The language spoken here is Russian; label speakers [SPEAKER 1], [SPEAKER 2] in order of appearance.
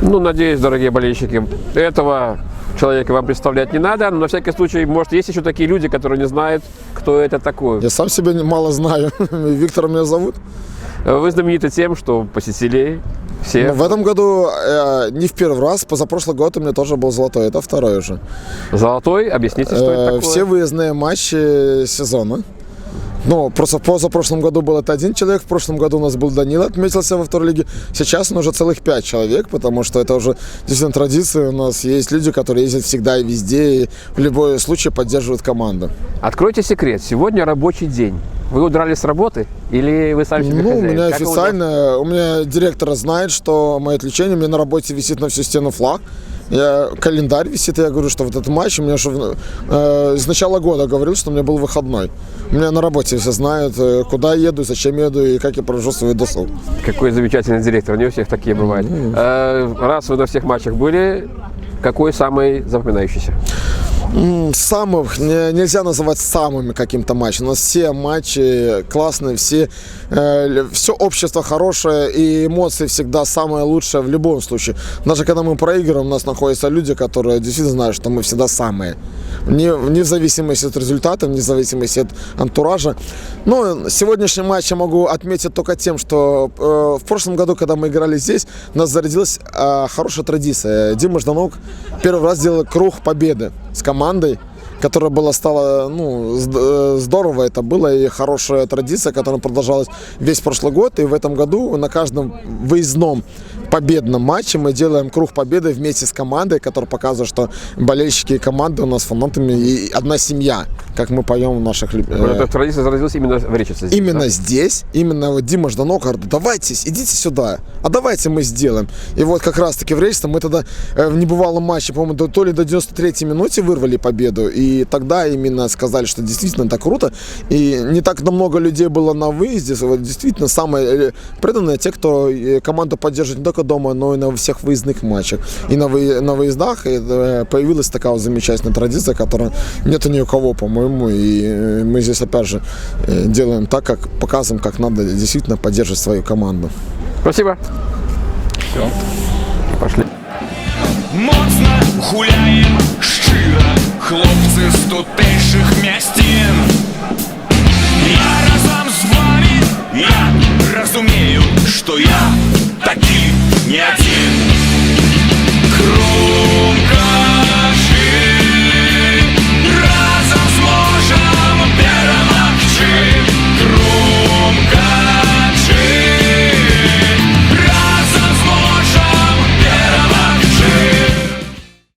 [SPEAKER 1] Ну, надеюсь, дорогие болельщики, этого человека вам представлять не надо, но на всякий случай, может, есть еще такие люди, которые не знают, кто это такой.
[SPEAKER 2] Я сам себя мало знаю. Виктор меня зовут.
[SPEAKER 1] Вы знамениты тем, что посетили все.
[SPEAKER 2] В этом году не в первый раз. Позапрошлый год у меня тоже был золотой. Это второй уже.
[SPEAKER 1] Золотой? Объясните, что это такое?
[SPEAKER 2] Все выездные матчи сезона. Ну, просто в позапрошлом году был это один человек, в прошлом году у нас был Данила, отметился во второй лиге. Сейчас он уже целых 5 человек, потому что это уже действительно традиция. У нас есть люди, которые ездят всегда и везде, и в любой случай поддерживают команду.
[SPEAKER 1] Откройте секрет. Сегодня рабочий день. Вы удрали с работы или вы сами себе хозяин?
[SPEAKER 2] У меня
[SPEAKER 1] Как
[SPEAKER 2] официально, у меня директор знает, что мое отвлечение, у меня на работе висит на всю стену флаг. Календарь висит, я говорю, что вот этот матч, у меня уже с начала года говорил, что у меня был выходной. У меня на работе все знают, куда еду, зачем еду и как я провожу свой досуг.
[SPEAKER 1] Какой замечательный директор, не у всех такие бывают. Раз вы на всех матчах были, какой самый запоминающийся?
[SPEAKER 2] Самых нельзя называть самыми каким-то матчем. У нас все матчи классные, все общество хорошее и эмоции всегда самое лучшее в любом случае. Даже когда мы проигрываем, у нас находятся люди, которые действительно знают, что мы всегда самые. Не в зависимости от результата, не в зависимости от антуража. Но сегодняшний матч я могу отметить только тем, что в прошлом году, когда мы играли здесь, у нас зародилась хорошая традиция. Дима Жданок первый раз сделал круг победы с командой, которая стала здорово это было, и хорошая традиция, которая продолжалась весь прошлый год. И в этом году на каждом выездном победном матче мы делаем круг победы вместе с командой, которая показывает, что болельщики и команды у нас фанатами и одна семья, как мы поем в наших...
[SPEAKER 1] Эта традиция зародилась именно в Речице?
[SPEAKER 2] Именно здесь, именно вот Дима Жданок говорит, давайте, идите сюда, а давайте мы сделаем. И вот как раз-таки в Речице мы тогда в небывалом матче, по-моему, то ли до 93-й минуте вырвали победу, и тогда именно сказали, что действительно это круто. И не так много людей было на выезде, действительно самые преданные те, кто команду поддерживает не только дома, но и на всех выездных матчах. И на выездах появилась такая вот замечательная традиция, которая нет ни у кого, по-моему. И мы здесь опять же делаем так, как показываем, как надо действительно поддерживать свою команду.
[SPEAKER 1] Спасибо.
[SPEAKER 2] Все.
[SPEAKER 1] Пошли.
[SPEAKER 3] Моцно гуляем щиро, хлопцы з тутейших містин. Я разом з вами, я разумею, что я таки не один.